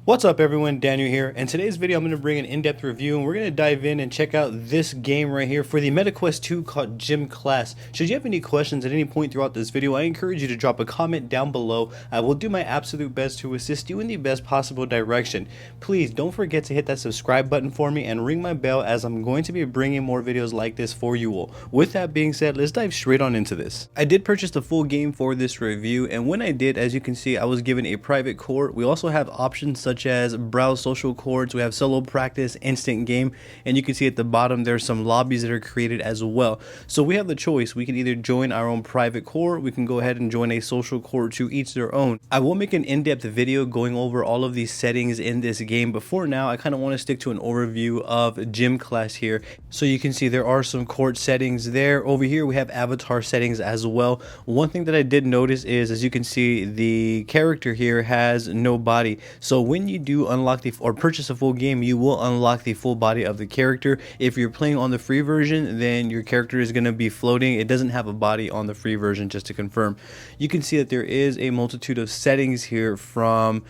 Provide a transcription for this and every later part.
What's up everyone, Daniel here. In today's video I'm going to bring an in-depth review and we're going to dive in and check out this game right here for the MetaQuest 2 called Gym Class. Should you have any questions at any point throughout this video, I encourage you to drop a comment down below. I will do my absolute best to assist you in the best possible direction. Please don't forget to hit that subscribe button for me and ring my bell, as I'm going to be bringing more videos like this for you all. With that being said, let's dive straight on into this. I did purchase the full game for this review, and when I did, as you can see, I was given a private court. We also have options such as browse social courts, we have solo practice, instant game, and you can see at the bottom there's some lobbies that are created as well. So we have the choice. We can either join our own private court, we can go ahead and join a social court, to each their own. I will make an in-depth video going over all of these settings in this game, but for now I kind of want to stick to an overview of Gym Class here. So you can see there are some court settings there. Over here we have avatar settings as well. One thing that I did notice is, as you can see, the character here has no body. So when you do unlock or purchase a full game, you will unlock the full body of the character. If you're playing on the free version, then your character is going to be floating. It doesn't have a body on the free version, just to confirm. You can see that there is a multitude of settings here, from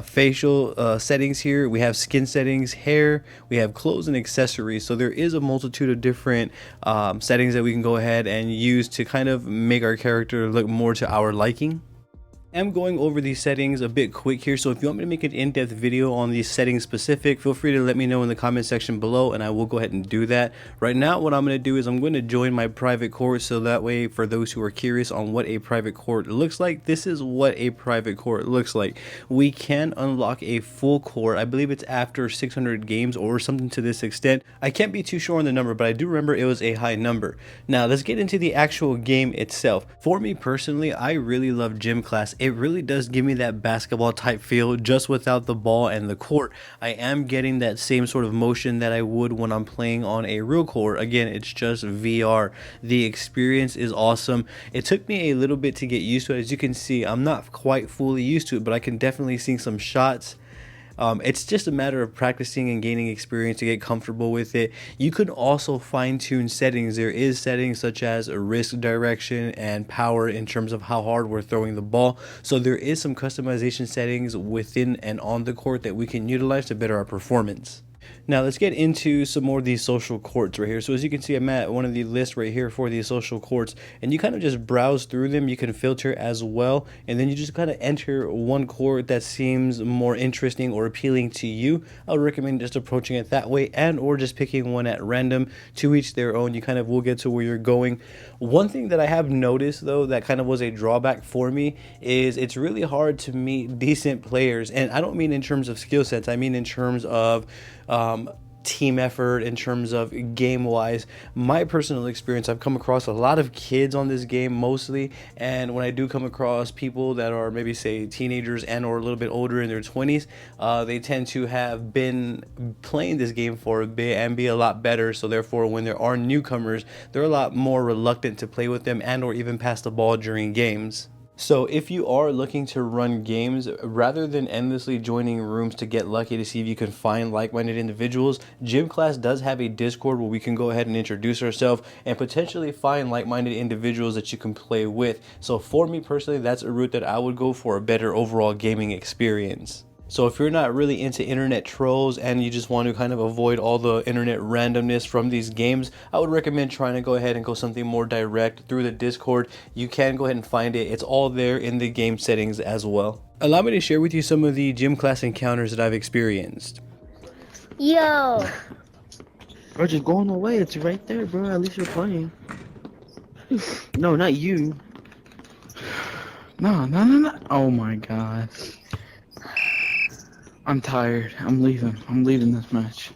facial settings here, we have skin settings, hair, we have clothes and accessories. So there is a multitude of different settings that we can go ahead and use to kind of make our character look more to our liking. I'm going over these settings a bit quick here, so if you want me to make an in-depth video on these settings specific, feel free to let me know in the comment section below and I will go ahead and do that. Right now what I'm going to do is I'm going to join my private court, so that way for those who are curious on what a private court looks like, this is what a private court looks like. We can unlock a full court. I believe it's after 600 games or something to this extent. I can't be too sure on the number, but I do remember it was a high number. Now let's get into the actual game itself. For me personally, I really love Gym Class. It really does give me that basketball type feel, just without the ball and the court. I am getting that same sort of motion that I would when I'm playing on a real court. Again, it's just VR. The experience is awesome. It took me a little bit to get used to it. As you can see, I'm not quite fully used to it, but I can definitely see some shots. It's just a matter of practicing and gaining experience to get comfortable with it. You could also fine-tune settings. There is settings such as a wrist direction and power in terms of how hard we're throwing the ball. So there is some customization settings within and on the court that we can utilize to better our performance. Now let's get into some more of these social courts right here. So as you can see, I'm at one of the lists right here for these social courts, and you kind of just browse through them. You can filter as well, and then you just kind of enter one court that seems more interesting or appealing to you. I would recommend just approaching it that way, and or just picking one at random. To each their own. You kind of will get to where you're going. One thing that I have noticed though that kind of was a drawback for me is it's really hard to meet decent players, and I don't mean in terms of skill sets, I mean in terms of team effort, in terms of game wise. My personal experience, I've come across a lot of kids on this game mostly, and when I do come across people that are maybe say teenagers and or a little bit older in their 20s, they tend to have been playing this game for a bit and be a lot better. So therefore when there are newcomers, they're a lot more reluctant to play with them and or even pass the ball during games. So if you are looking to run games, rather than endlessly joining rooms to get lucky to see if you can find like-minded individuals, Gym Class does have a Discord where we can go ahead and introduce ourselves and potentially find like-minded individuals that you can play with. So for me personally, that's a route that I would go for a better overall gaming experience. So if you're not really into internet trolls and you just want to kind of avoid all the internet randomness from these games, I would recommend trying to go ahead and go something more direct through the Discord. You can go ahead and find it. It's all there in the game settings as well. Allow me to share with you some of the Gym Class encounters that I've experienced. Yo. Bro, just going away. It's right there, bro. At least you're playing. No, not you. No. Oh my god. I'm tired. I'm leaving. I'm leaving this match.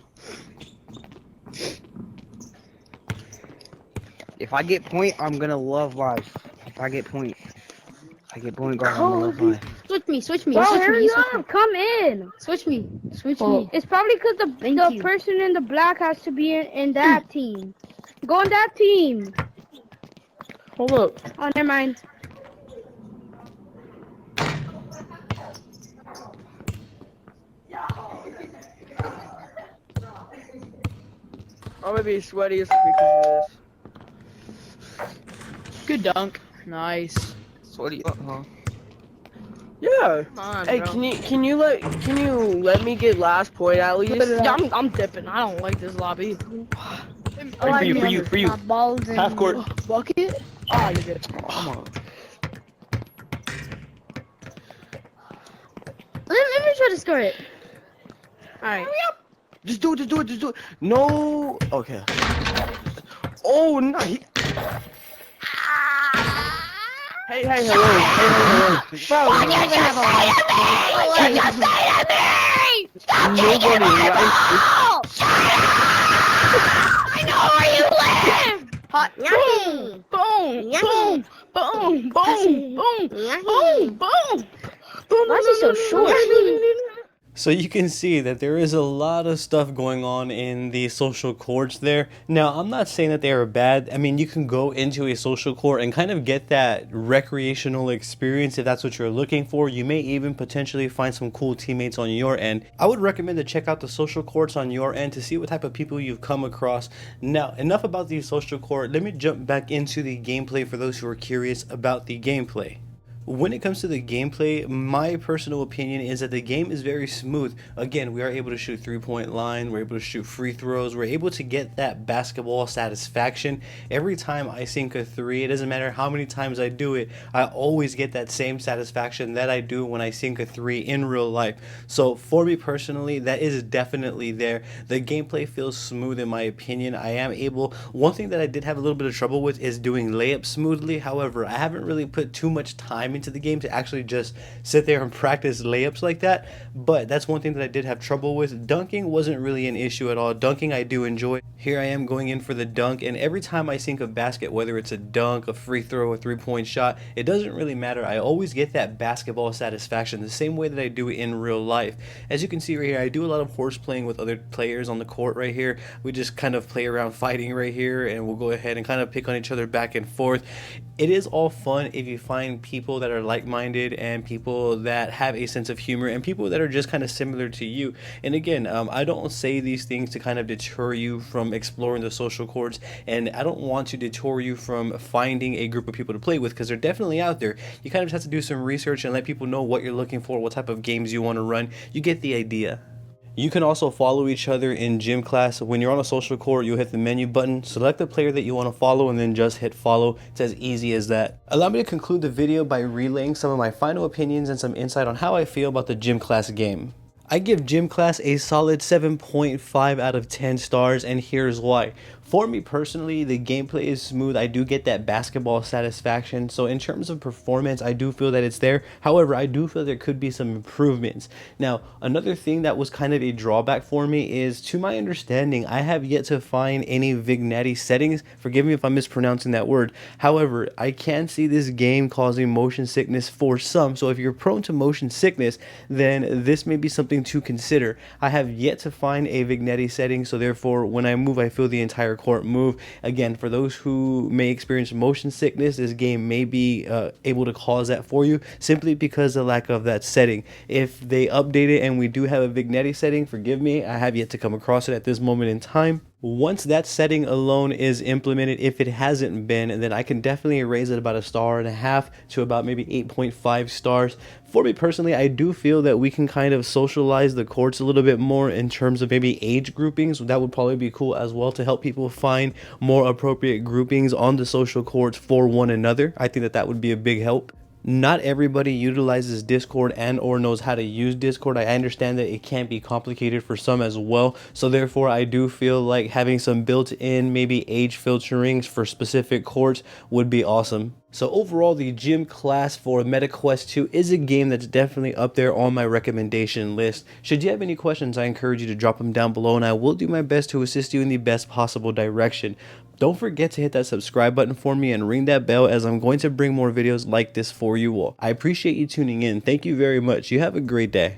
If I get point, I'm gonna love life. If I get point guard, I'm gonna love life. Switch me. Bro, Switch hurry me. up! Come in. Switch me. It's probably because the person in the black has to be in that team. Go on that team. Hold up. Oh, never mind. I'm gonna be sweaty as because of Good dunk. Nice. this. Sweaty. Yeah. Come on, Hey, bro. can you let me get last point at least? Yeah, I'm dipping. I don't like this lobby. Oh, For you. My balls in Half court. Bucket? Oh, you're good. Come on. Let me try to score it. Alright. Just do it. No. Okay. Oh, nice. Hey, hello. Bro, you don't even have a life. Nobody likes Hot. Yucky. Boom. Yucky. Boom. Boom. Yucky. Boom. Why is he so short? So you can see that there is a lot of stuff going on in the social courts there. Now, I'm not saying that they are bad. I mean, you can go into a social court and kind of get that recreational experience if that's what you're looking for. You may even potentially find some cool teammates on your end. I would recommend to check out the social courts on your end to see what type of people you've come across. Now, enough about the social court. Let me jump back into the gameplay for those who are curious about the gameplay. When it comes to the gameplay, my personal opinion is that the game is very smooth. Again, we are able to shoot three-point line, we're able to shoot free throws, we're able to get that basketball satisfaction. Every time I sink a three, it doesn't matter how many times I do it, I always get that same satisfaction that I do when I sink a three in real life. So for me personally, that is definitely there. The gameplay feels smooth in my opinion. I am able, one thing that I did have a little bit of trouble with is doing layups smoothly. However, I haven't really put too much time into the game to actually just sit there and practice layups like that, but that's one thing that I did have trouble with. Dunking wasn't really an issue at all. Dunking I do enjoy. Here I am going in for the dunk, and every time I sink a basket, whether it's a dunk, a free throw, a three-point shot, it doesn't really matter. I always get that basketball satisfaction the same way that I do in real life. As you can see right here, I do a lot of horse playing with other players on the court right here. We just kind of play around fighting right here, and we'll go ahead and kind of pick on each other back and forth. It is all fun if you find people that are like-minded and people that have a sense of humor and people that are just kind of similar to you. And again, I don't say these things to kind of deter you from exploring the social courts, and I don't want to deter you from finding a group of people to play with, because they're definitely out there. You kind of just have to do some research and let people know what you're looking for, what type of games you want to run. You get the idea. You can also follow each other in gym class. When you're on a social court, you'll hit the menu button, select the player that you want to follow, and then just hit follow. It's as easy as that. Allow me to conclude the video by relaying some of my final opinions and some insight on how I feel about the gym class game. I give gym class a solid 7.5 out of 10 stars, and here's why. For me personally, the gameplay is smooth. I do get that basketball satisfaction. So in terms of performance, I do feel that it's there. However, I do feel there could be some improvements. Now, another thing that was kind of a drawback for me is, to my understanding, I have yet to find any Vignette settings. Forgive me if I'm mispronouncing that word. However, I can see this game causing motion sickness for some. So if you're prone to motion sickness, then this may be something to consider. I have yet to find a Vignette setting, so therefore when I move, I feel the entire court move. Again, for those who may experience motion sickness, this game may be able to cause that for you, simply because of the lack of that setting. If they update it and we do have a Vignette setting, forgive me, I have yet to come across it at this moment in time. Once that setting alone is implemented, if it hasn't been, then I can definitely raise it about 1.5 stars to about maybe 8.5 stars. For me personally, I do feel that we can kind of socialize the courts a little bit more in terms of maybe age groupings. That would probably be cool as well, to help people find more appropriate groupings on the social courts for one another. I think that that would be a big help. Not everybody utilizes Discord and or knows how to use Discord. I understand that it can be complicated for some as well. So therefore, I do feel like having some built-in maybe age filterings for specific courts would be awesome. So overall, the gym class for MetaQuest 2 is a game that's definitely up there on my recommendation list. Should you have any questions, I encourage you to drop them down below, and I will do my best to assist you in the best possible direction. Don't forget to hit that subscribe button for me and ring that bell, as I'm going to bring more videos like this for you all. I appreciate you tuning in. Thank you very much. You have a great day.